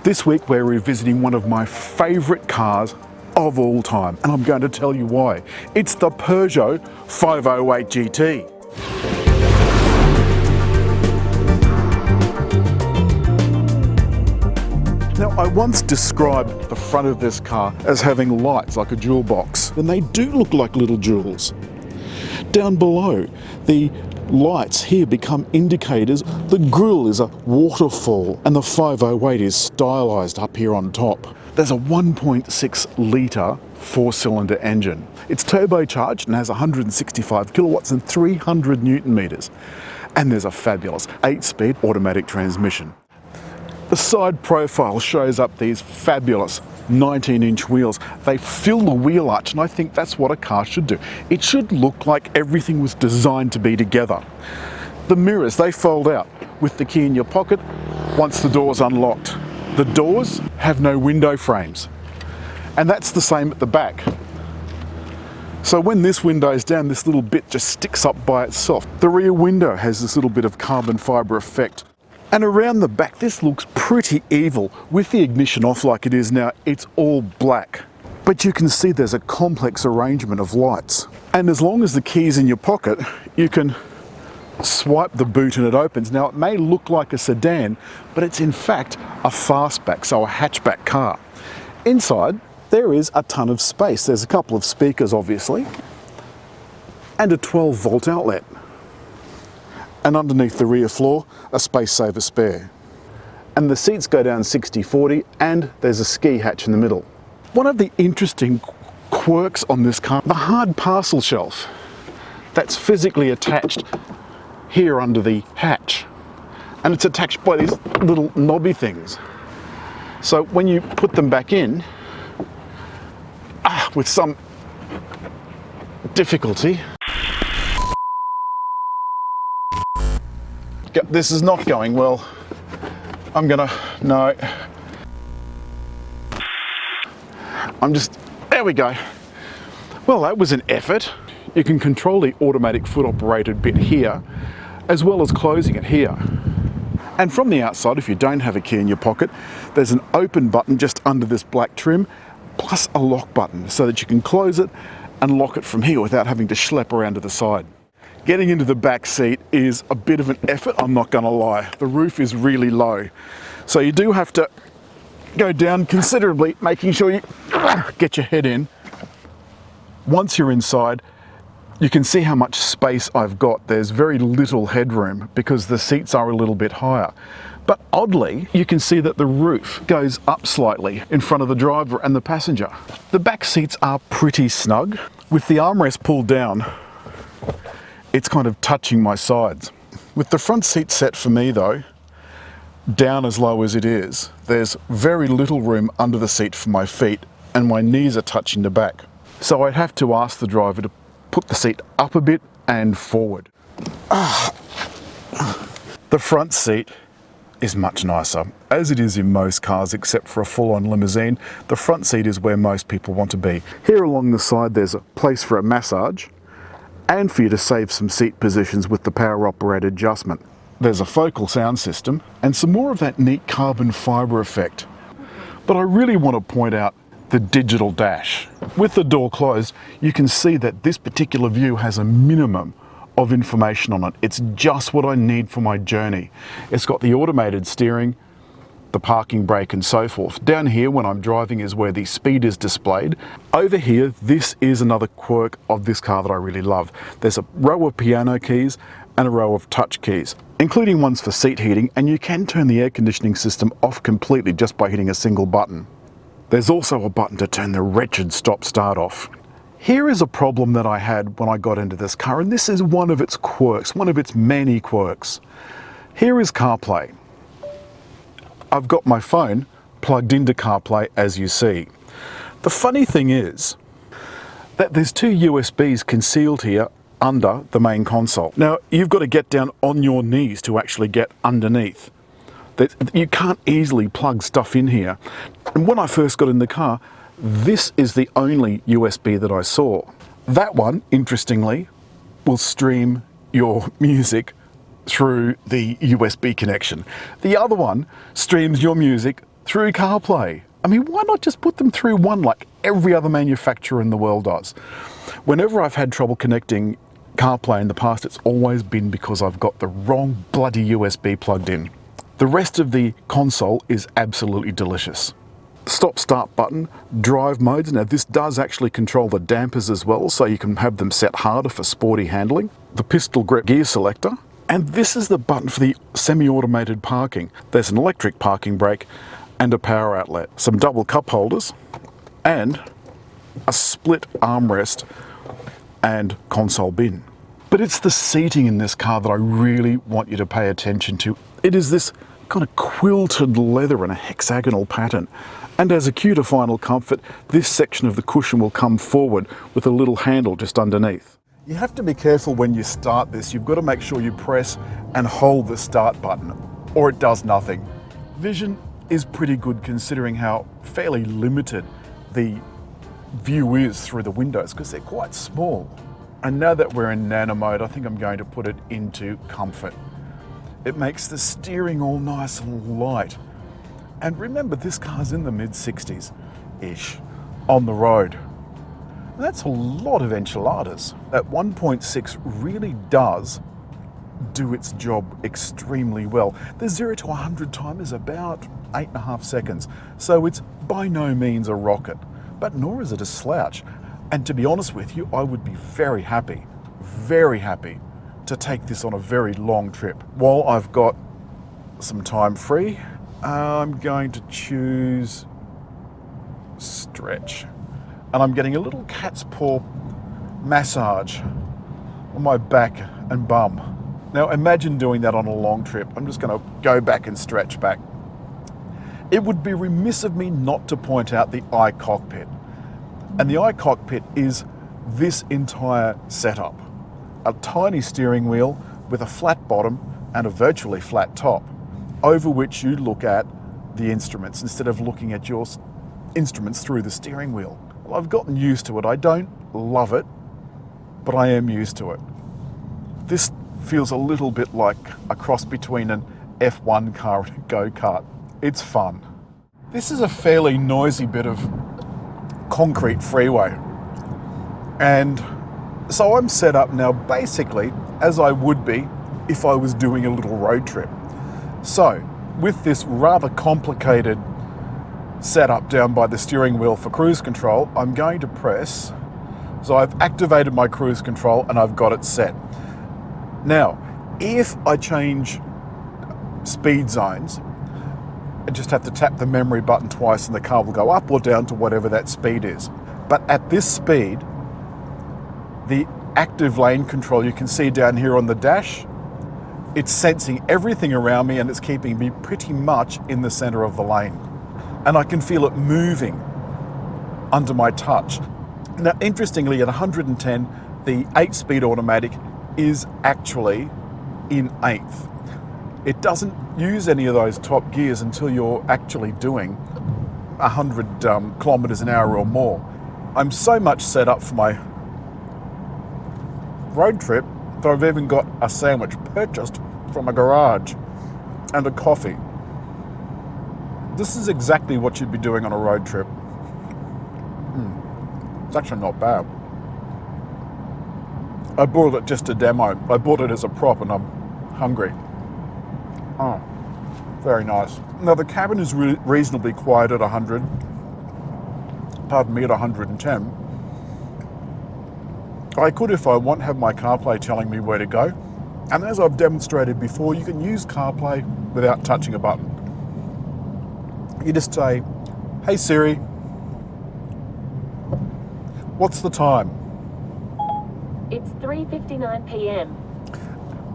This week we're revisiting one of my favourite cars of all time, and I'm going to tell you why. It's the Peugeot 508 GT. Now, I once described the front of this car as having lights like a jewel box, and they do look like little jewels. Down below, the lights here become indicators. The grille is a waterfall, and the 508 is stylised up here on top. There's a 1.6 litre four-cylinder engine. It's turbocharged and has 165 kilowatts and 300 newton metres. And there's a fabulous 8-speed automatic transmission. The side profile shows up these fabulous 19-inch wheels. They fill the wheel arch, and I think that's what a car should do. It should look like everything was designed to be together. The mirrors, they fold out with the key in your pocket once the door's unlocked. The doors have no window frames, and that's the same at the back. So when this window's down, this little bit just sticks up by itself. The rear window has this little bit of carbon fibre effect. And around the back, this looks pretty evil. With the ignition off like it is now, it's all black. But you can see there's a complex arrangement of lights. And as long as the key's in your pocket, you can swipe the boot and it opens. Now, it may look like a sedan, but it's in fact a fastback, so a hatchback car. Inside, there is a ton of space. There's a couple of speakers, obviously, and a 12-volt outlet. And underneath the rear floor, a space saver spare. And the seats go down 60-40, and there's a ski hatch in the middle. One of the interesting quirks on this car, the hard parcel shelf that's physically attached here under the hatch. And it's attached by these little knobby things. So when you put them back in, with some difficulty, this is not going well. No. There we go. Well, that was an effort. You can control the automatic foot operated bit here, as well as closing it here. And from the outside, if you don't have a key in your pocket, there's an open button just under this black trim, plus a lock button so that you can close it and lock it from here without having to schlep around to the side. Getting into the back seat is a bit of an effort, I'm not gonna lie. The roof is really low. So you do have to go down considerably, making sure you get your head in. Once you're inside, you can see how much space I've got. There's very little headroom because the seats are a little bit higher. But oddly, you can see that the roof goes up slightly in front of the driver and the passenger. The back seats are pretty snug. With the armrest pulled down, it's kind of touching my sides. With the front seat set for me though, down as low as it is, there's very little room under the seat for my feet, and my knees are touching the back. So I'd have to ask the driver to put the seat up a bit and forward. The front seat is much nicer, as it is in most cars except for a full-on limousine. The front seat is where most people want to be. Here along the side there's a place for a massage, and for you to save some seat positions with the power operated adjustment. There's a focal sound system and some more of that neat carbon fibre effect. But I really want to point out the digital dash. With the door closed, you can see that this particular view has a minimum of information on it. It's just what I need for my journey. It's got the automated steering, the parking brake and so forth. Down here when I'm driving is where the speed is displayed. Over here, this is another quirk of this car that I really love. There's a row of piano keys and a row of touch keys, including ones for seat heating, and you can turn the air conditioning system off completely just by hitting a single button. There's also a button to turn the wretched stop-start off. Here is a problem that I had when I got into this car, and this is one of its quirks, one of its many quirks. Here is CarPlay. I've got my phone plugged into CarPlay, as you see. The funny thing is that there's two USBs concealed here under the main console. Now, you've got to get down on your knees to actually get underneath. You can't easily plug stuff in here. And when I first got in the car, this is the only USB that I saw. That one, interestingly, will stream your music through the USB connection. The other one streams your music through CarPlay. I mean, why not just put them through one like every other manufacturer in the world does? Whenever I've had trouble connecting CarPlay in the past, it's always been because I've got the wrong bloody USB plugged in. The rest of the console is absolutely delicious. Stop-start button, drive modes. Now this does actually control the dampers as well, so you can have them set harder for sporty handling. The pistol grip gear selector. And this is the button for the semi-automated parking. There's an electric parking brake and a power outlet. Some double cup holders and a split armrest and console bin. But it's the seating in this car that I really want you to pay attention to. It is this kind of quilted leather in a hexagonal pattern. And as a cue to final comfort, this section of the cushion will come forward with a little handle just underneath. You have to be careful when you start this. You've got to make sure you press and hold the start button, or it does nothing. Vision is pretty good considering how fairly limited the view is through the windows, because they're quite small. And now that we're in nano mode, I think I'm going to put it into comfort. It makes the steering all nice and light. And remember, this car's in the mid-60s-ish on the road. And that's a lot of enchiladas. That 1.6 really does do its job extremely well. The 0 to 100 time is about 8.5 seconds. So it's by no means a rocket, but nor is it a slouch. And to be honest with you, I would be very happy to take this on a very long trip. While I've got some time free, I'm going to choose stretch. And I'm getting a little cat's paw massage on my back and bum. Now imagine doing that on a long trip. I'm just going to go back and stretch back. It would be remiss of me not to point out the iCockpit. And the iCockpit is this entire setup. A tiny steering wheel with a flat bottom and a virtually flat top, over which you look at the instruments instead of looking at your instruments through the steering wheel. Well, I've gotten used to it. I don't love it, but I am used to it. This feels a little bit like a cross between an F1 car and a go-kart. It's fun. This is a fairly noisy bit of concrete freeway. And so I'm set up now basically as I would be if I was doing a little road trip. So with this rather complicated setup down by the steering wheel for cruise control, I'm going to press. So I've activated my cruise control and I've got it set. Now, if I change speed zones, I just have to tap the memory button twice and the car will go up or down to whatever that speed is. But at this speed, the active lane control you can see down here on the dash, it's sensing everything around me and it's keeping me pretty much in the center of the lane. And I can feel it moving under my touch. Now, interestingly, at 110, the 8-speed automatic is actually in 8th. It doesn't use any of those top gears until you're actually doing 100 kilometers an hour or more. I'm so much set up for my road trip that I've even got a sandwich purchased from a garage and a coffee. This is exactly what you'd be doing on a road trip. It's actually not bad. I bought it just to demo. I bought it as a prop and I'm hungry. Oh, very nice. Now the cabin is reasonably quiet at 100. Pardon me, at 110. I could, if I want, have my CarPlay telling me where to go. And as I've demonstrated before, you can use CarPlay without touching a button. You just say, "Hey Siri, what's the time?" It's 3:59 p.m.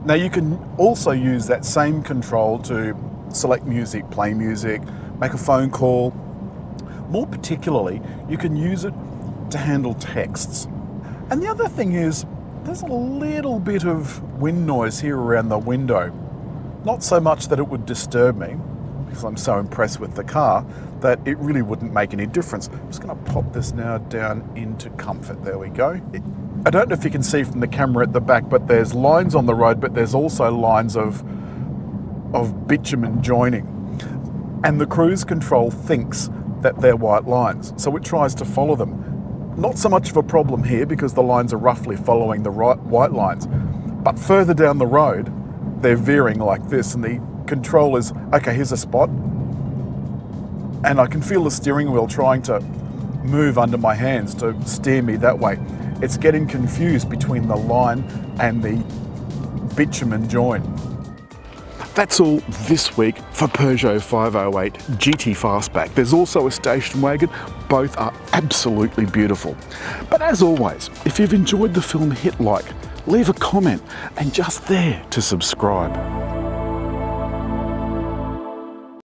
Now you can also use that same control to select music, play music, make a phone call. More particularly, you can use it to handle texts. And the other thing is, there's a little bit of wind noise here around the window. Not so much that it would disturb me, because I'm so impressed with the car, that it really wouldn't make any difference. I'm just going to pop this now down into comfort. There we go. I don't know if you can see from the camera at the back, but there's lines on the road, but there's also lines of bitumen joining. and the cruise control thinks that they're white lines, so it tries to follow them. Not so much of a problem here because the lines are roughly following the white lines, but further down the road, they're veering like this, and the control is, okay, here's a spot, and I can feel the steering wheel trying to move under my hands to steer me that way. It's getting confused between the line and the bitumen join. That's all this week for Peugeot 508 GT FASTBACK. There's also a station wagon. Both are absolutely beautiful. But as always, if you've enjoyed the film, hit like, leave a comment, and just there to subscribe.